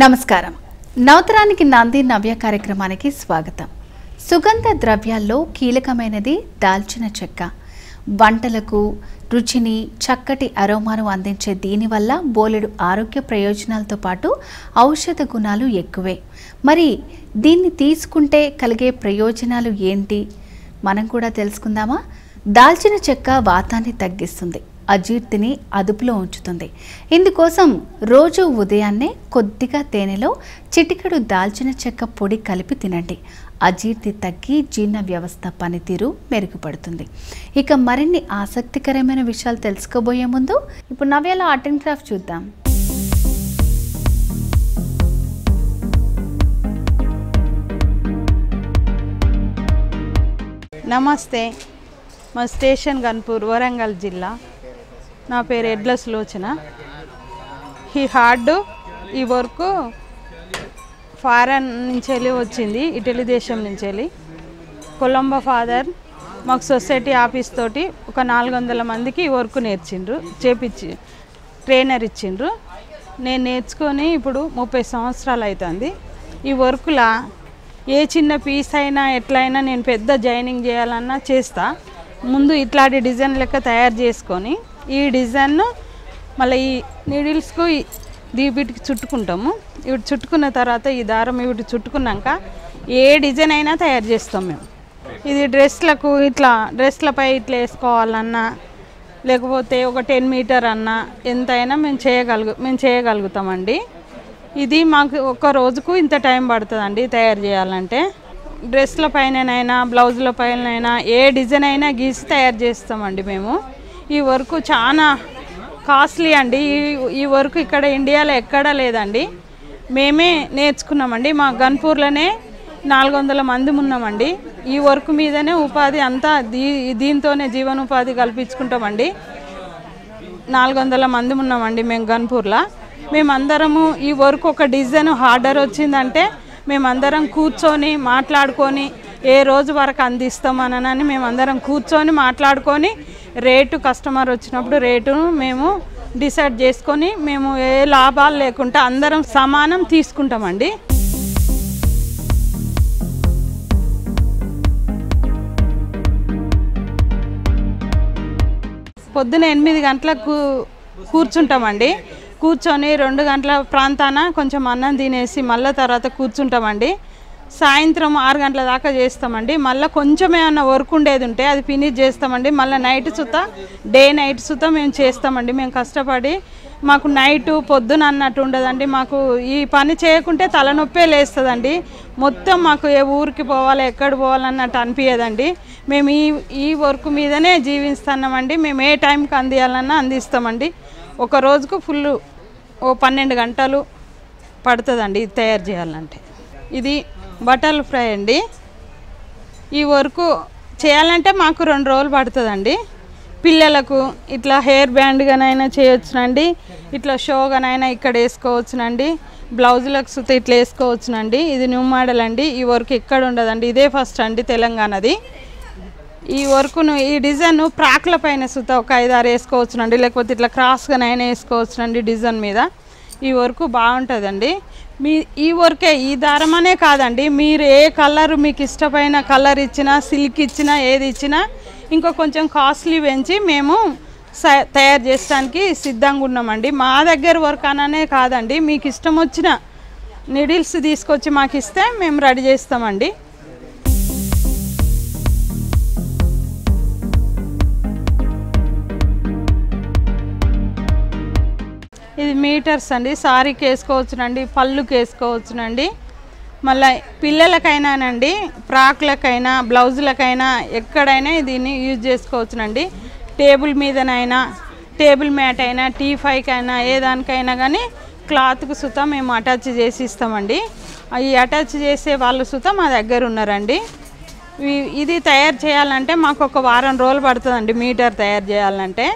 నమస్కారం. నవతరానికి నాంది నవ్య కార్యక్రమానికి స్వాగతం. సుగంధ ద్రవ్యాల్లో కీలకమైనది దాల్చిన చెక్క. వంటలకు రుచిని చక్కటి అరోమాను అందించే దీనివల్ల బోలెడు ఆరోగ్య ప్రయోజనాలతో పాటు ఔషధ గుణాలు ఎక్కువే. మరి దీన్ని తీసుకుంటే కలిగే ప్రయోజనాలు ఏంటి మనం కూడా తెలుసుకుందామా? దాల్చిన చెక్క వాతాన్ని తగ్గిస్తుంది, అజీర్తిని అదుపులో ఉంచుతుంది. ఇందుకోసం రోజు ఉదయాన్నే కొద్దిగా తేనెలో చిటికెడు దాల్చిన చెక్క పొడి కలిపి తినండి. అజీర్తి తగ్గి జీర్ణ వ్యవస్థ పనితీరు మెరుగుపడుతుంది. ఇక మరిన్ని ఆసక్తికరమైన విషయాలు తెలుసుకోబోయే ముందు ఇప్పుడు నవ్యలో ఆర్ట్ అండ్ క్రాఫ్ట్ చూద్దాం. నమస్తే, మా స్టేషన్ గన్పూర్, వరంగల్ జిల్లా. నా పేరు ఎడ్ల సులోచన. ఈ హార్డు ఈ వర్క్ ఫారెన్ నుంచి వెళ్ళి వచ్చింది, ఇటలీ దేశం నుంచి వెళ్ళి. కొలంబో ఫాదర్ మాకు సొసైటీ ఆఫీస్ తోటి ఒక 400 మందికి ఈ వర్క్ నేర్చిండ్రు, ట్రైనర్ ఇచ్చిండ్రు. నేను నేర్చుకొని ఇప్పుడు 30 సంవత్సరాలు అవుతుంది. ఈ వర్క్లా ఏ చిన్న పీస్ అయినా ఎట్లయినా నేను పెద్ద జాయినింగ్ చేయాలన్నా చేస్తా. ముందు ఇట్లాంటి డిజైన్ లెక్క తయారు చేసుకొని ఈ డిజైన్ మళ్ళీ ఈ నీడిల్స్కు వీటికి చుట్టుకుంటాము. వీటి చుట్టుకున్న తర్వాత ఈ దారం వీటి చుట్టుకున్నాక ఏ డిజైన్ అయినా తయారు చేస్తాం మేము. ఇది డ్రెస్లకు ఇట్లా డ్రెస్లపై ఇట్లా వేసుకోవాలన్నా లేకపోతే ఒక 10 మీటర్ అన్నా ఎంతైనా మేము చేయగలుగుతామండి. ఇది మాకు ఒక రోజుకు ఇంత టైం పడుతుందండి తయారు చేయాలంటే. డ్రెస్ల పైనైనా బ్లౌజుల పైనైనా ఏ డిజైన్ అయినా గీసి తయారు చేస్తామండి మేము. ఈ వర్క్ చాలా కాస్ట్లీ అండి. ఈ వర్క్ ఇక్కడ ఇండియాలో ఎక్కడా లేదండి. మేమే నేర్చుకున్నామండి. మా గన్పూర్లోనే 400 మంది ఉన్నామండి. ఈ వర్క్ మీదనే ఉపాధి అంతా దీంతోనే జీవనోపాధి కల్పించుకుంటామండి. 400 మంది ఉన్నామండి మేము గన్పూర్లో. మేమందరము ఈ వర్క్ ఒక డిజైన్ ఆర్డర్ వచ్చిందంటే మేమందరం కూర్చొని మాట్లాడుకొని ఏ రోజు వరకు అందిస్తామనని మేమందరం కూర్చొని మాట్లాడుకొని రేటు కస్టమర్ వచ్చినప్పుడు రేటును మేము డిసైడ్ చేసుకొని మేము ఏ లాభాలు లేకుండా అందరం సమానం తీసుకుంటామండి. పొద్దున 8 గంటలకు కూర్చుంటామండి. కూర్చొని 2 గంటల ప్రాంతాన కొంచెం అన్నం తినేసి మళ్ళీ తర్వాత కూర్చుంటామండి. సాయంత్రం 6 గంటల దాకా చేస్తామండి. మళ్ళీ కొంచెం ఏమన్నా వర్క్ ఉండేది ఉంటే అది ఫినిష్ చేస్తామండి. మళ్ళీ నైట్ సుతా నైట్ సుతా మేము చేస్తామండి. మేము కష్టపడి మాకు నైటు పొద్దున అన్నట్టు ఉండదండి. మాకు ఈ పని చేయకుంటే తలనొప్పే లేస్తుందండి. మొత్తం మాకు ఏ ఊరికి పోవాలి ఎక్కడ పోవాలన్నట్టు అనిపించదండి. మేము ఈ వర్క్ మీదనే జీవిస్తున్నామండి. మేము ఏ టైంకి అందియాలన్నా అందిస్తామండి. ఒక రోజుకు ఫుల్ 12 గంటలు పడుతుందండి ఇది తయారు చేయాలంటే. ఇది బటర్ ఫ్లై అండి. ఈ వర్క్ చేయాలంటే మాకు 2 రోజులు పడుతుందండి. పిల్లలకు ఇట్లా హెయిర్ బ్యాండ్గానైనా చేయొచ్చునండి, ఇట్లా షోగానైనా ఇక్కడ వేసుకోవచ్చునండి, బ్లౌజులకు సుత ఇట్లా వేసుకోవచ్చునండి. ఇది న్యూ మోడల్ అండి. ఈ వర్క్ ఎక్కడ ఉండదండి, ఇదే ఫస్ట్ అండి తెలంగాణది. ఈ వర్క్ను ఈ డిజైన్ ప్రాక్ల పైన సుత ఒక 5-6 వేసుకోవచ్చునండి, లేకపోతే ఇట్లా క్రాస్గానైనా వేసుకోవచ్చునండి డిజైన్ మీద. ఈ వర్క్ బాగుంటుందండి. ఈ వర్కే ఈ దారం అనే కాదండి, మీరు ఏ కలర్ మీకు ఇష్టమైన కలర్ ఇచ్చినా సిల్క్ ఇచ్చినా ఏది ఇచ్చినా ఇంకో కొంచెం కాస్ట్లీ పెంచి మేము తయారు చేయడానికి సిద్ధంగా ఉన్నామండి. మా దగ్గర వర్క్ అననే కాదండి, మీకు ఇష్టం వచ్చిన నీడిల్స్ తీసుకొచ్చి మాకు ఇస్తే మేము రెడీ చేస్తామండి. ఇది మీటర్స్ అండి. సారీకి వేసుకోవచ్చునండి, పళ్ళుకి వేసుకోవచ్చునండి, మళ్ళీ పిల్లలకైనానండి, ఫ్రాక్లకైనా బ్లౌజులకైనా ఎక్కడైనా దీన్ని యూజ్ చేసుకోవచ్చునండి. టేబుల్ మీదనైనా, టేబుల్ మ్యాట్ అయినా, టీ5కైనా ఏ దానికైనా కానీ క్లాత్కు సుత మేము అటాచ్ చేసి ఇస్తామండి. ఈ అటాచ్ చేసే వాళ్ళు సుత మా దగ్గర ఉన్నారండి. ఇది తయారు చేయాలంటే మాకు ఒక వారం రోజులు పడుతుందండి. మీటర్ తయారు చేయాలంటే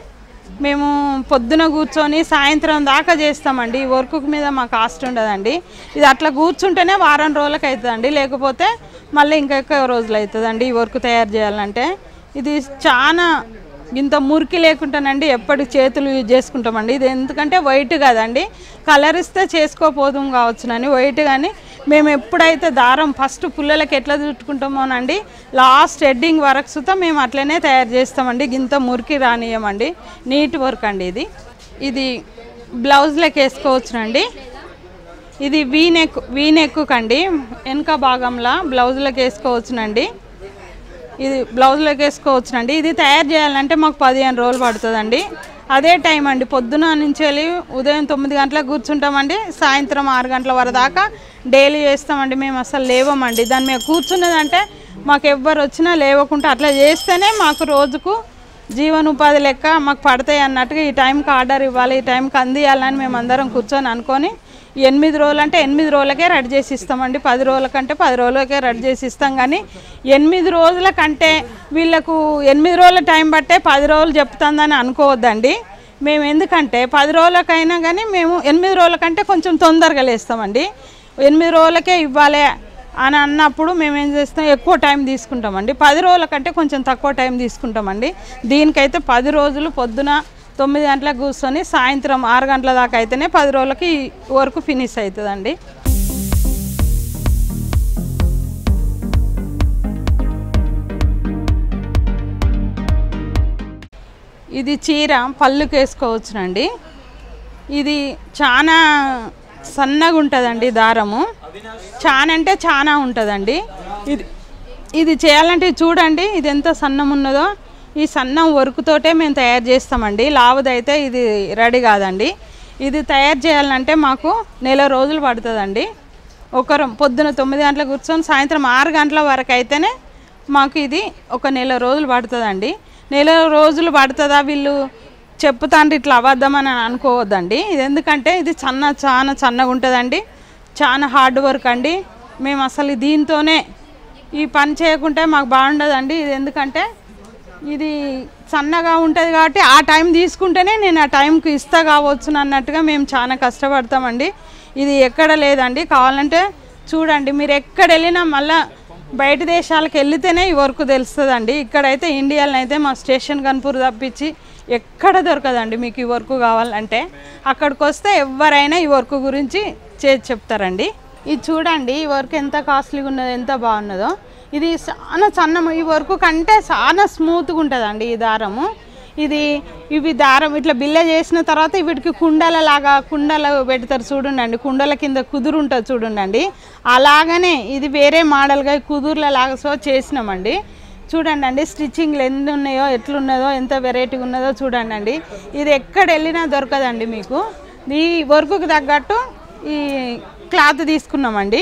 మేము పొద్దున కూర్చొని సాయంత్రం దాకా చేస్తామండి. ఈ వర్క్ మీద మాకు కాస్ట్ ఉండదండి. ఇది అట్లా కూర్చుంటేనే వారం రోజులకు అవుతుందండి, లేకపోతే మళ్ళీ ఇంకా ఎక్కువ రోజులు అవుతుందండి ఈ వర్క్ తయారు చేయాలంటే. ఇది చాలా ఇంత మురికి లేకుండానండి ఎప్పటి చేతులు యూజ్ చేసుకుంటామండి. ఇది ఎందుకంటే వైట్ కదండి, కలర్ ఇస్తే చేసుకోపోదాం కావచ్చునని వైట్. కానీ మేము ఎప్పుడైతే దారం ఫస్ట్ పుల్లలకి ఎట్లా చుట్టుకుంటామోనండి లాస్ట్ హెడ్డింగ్ వరకు సుతా మేము అట్లనే తయారు చేస్తామండి. ఇంత మురికి రానియమండి, నీట్ వర్క్ అండి. ఇది బ్లౌజ్లకు వేసుకోవచ్చునండి. ఇది వీనెక్కు కండి, వెనక భాగంలో బ్లౌజ్లకు వేసుకోవచ్చునండి. ఇది బ్లౌజ్లోకి వేసుకోవచ్చునండి. ఇది తయారు చేయాలంటే మాకు 15 రోజులు పడుతుందండి. అదే టైం అండి, పొద్దున నుంచి వెళ్ళి ఉదయం 9 గంటలకు కూర్చుంటామండి, సాయంత్రం 6 గంటల వరకు దాకా డైలీ చేస్తామండి. మేము అసలు లేవమండి, దాని మీద కూర్చున్నదంటే మాకు ఎవ్వరు వచ్చినా లేవకుండా అట్లా చేస్తేనే మాకు రోజుకు జీవనోపాధి లెక్క మాకు పడతాయి అన్నట్టుగా ఈ టైంకి ఆర్డర్ ఇవ్వాలి, ఈ టైంకి అందియాలని మేము అందరం కూర్చొని అనుకొని 8 రోజులు అంటే 8 రోజులకే రెడీ చేసి ఇస్తామండి. 10 రోజుల కంటే 10 రోజులకే రెడీ చేసి ఇస్తాం. కానీ 8 రోజుల కంటే వీళ్ళకు 8 రోజుల టైం పట్టే 10 రోజులు చెప్తుందని అనుకోవద్దండి. మేము ఎందుకంటే 10 రోజులకైనా కానీ మేము 8 రోజుల కంటే కొంచెం తొందరగా లేస్తామండి. 8 రోజులకే ఇవ్వాలి అని అన్నప్పుడు మేము ఏం చేస్తాం, ఎక్కువ టైం తీసుకుంటామండి. 10 రోజుల కంటే కొంచెం తక్కువ టైం తీసుకుంటామండి. దీనికైతే 10 రోజులు పొద్దున 9 గంటలకు కూర్చొని సాయంత్రం 6 గంటల దాకా అయితేనే 10 రోజులకి వర్క్ ఫినిష్ అవుతుందండి. ఇది చీర పళ్ళుకి వేసుకోవచ్చునండి. ఇది చాలా సన్నగా ఉంటుందండి, దారము చాలా అంటే చాలా ఉంటుందండి. ఇది చేయాలంటే చూడండి ఇది ఎంత సన్నం ఉన్నదో. ఈ సన్నం వర్క్తోటే మేము తయారు చేస్తామండి, లావుదైతే ఇది రెడీ కాదండి. ఇది తయారు చేయాలంటే మాకు 1 రోజులు పడుతుందండి. పొద్దున 9 గంటలకు కూర్చొని సాయంత్రం 6 గంటల వరకు అయితేనే మాకు ఇది 1 రోజులు పడుతుందండి. 1 రోజులు పడుతుందా వీళ్ళు చెప్తాండ్రు ఇట్లా అబద్ధమని అనుకోవద్దండి. ఇది ఎందుకంటే ఇది చాలా సన్నగా ఉంటుందండి, చాలా హార్డ్ వర్క్ అండి. మేము అసలు దీంతోనే ఈ పని చేయకుంటే మాకు బాగుండదండి. ఇది ఎందుకంటే ఇది సన్నగా ఉంటుంది కాబట్టి ఆ టైం తీసుకుంటేనే నేను ఆ టైంకి ఇస్తా కావచ్చు అన్నట్టుగా మేము చాలా కష్టపడతామండి. ఇది ఎక్కడ లేదండి, కావాలంటే చూడండి మీరు ఎక్కడ వెళ్ళినా మళ్ళీ బయట దేశాలకు వెళితేనే ఈ వర్క్ తెలుస్తుందండి. ఇక్కడైతే ఇండియాలో అయితే మా స్టేషన్ కన్పూర్ తప్పించి ఎక్కడ దొరకదండి. మీకు ఈ వర్క్ కావాలంటే అక్కడికి వస్తే ఎవరైనా ఈ వర్క్ గురించి చెప్తారండి. ఇది చూడండి ఈ వర్క్ ఎంత కాస్ట్లీగా ఉన్నదో, ఎంత బాగున్నదో. ఇది చాలా సన్నము, ఈ వర్క్ కంటే చాలా స్మూత్గా ఉంటుందండి ఈ దారము. ఇవి దారం ఇట్లా బిల్ల చేసిన తర్వాత వీటికి కుండలు పెడతారు చూడండి, కుండల కింద కుదురు ఉంటుంది చూడండి. అలాగనే ఇది వేరే మోడల్గా కుదుర్లలాగా చేసినామండి. చూడండి స్టిచ్చింగ్లు ఎన్ని ఉన్నాయో, ఎట్లున్నదో, ఎంత వెరైటీగా ఉన్నదో చూడండి. ఇది ఎక్కడ వెళ్ళినా దొరకదండి మీకు. ఈ వర్క్కి తగ్గట్టు ఈ క్లాత్ తీసుకున్నామండి.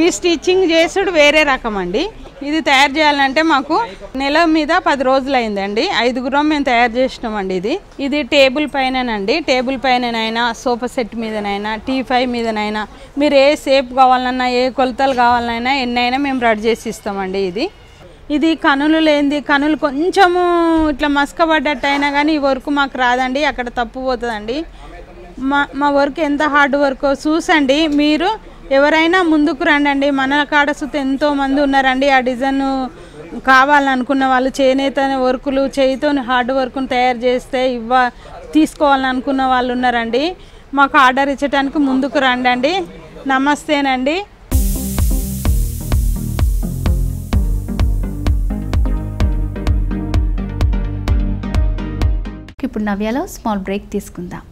ఈ స్టిచ్చింగ్ చేసుడు వేరే రకం అండి. ఇది తయారు చేయాలంటే మాకు నెల మీద 10 రోజులు అయిందండి. 5గురం మేము తయారు చేసినామండి. ఇది టేబుల్ పైననండి, టేబుల్ పైననైనా, సోఫా సెట్ మీదనైనా, టీ5 మీదనైనా, మీరు ఏ షేప్ కావాలన్నా, ఏ కొలతలు కావాలన్నా, ఎన్నైనా మేము రెడీ చేసి ఇస్తామండి. ఇది కనులు లేనిది, కనులు కొంచెము ఇట్లా మసకబడ్డట్టు అయినా కానీ ఈ వర్క్ మాకు రాదండి, అక్కడ తప్పు పోతుందండి. మా వర్క్ ఎంత హార్డ్ వర్క్ చూసండి. మీరు ఎవరైనా ముందుకు రండి, మన కాడ సుత ఎంతోమంది ఉన్నారండి ఆ డిజైన్ కావాలనుకున్న వాళ్ళు. చేనేత వర్కులు చేయితో హార్డ్ వర్క్ను తయారు చేస్తే తీసుకోవాలని అనుకున్న వాళ్ళు ఉన్నారండి. మాకు ఆర్డర్ ఇచ్చడానికి ముందుకు రండి. నమస్తేనండి. ఇప్పుడు నవ్యాలో స్మాల్ బ్రేక్ తీసుకుందాం.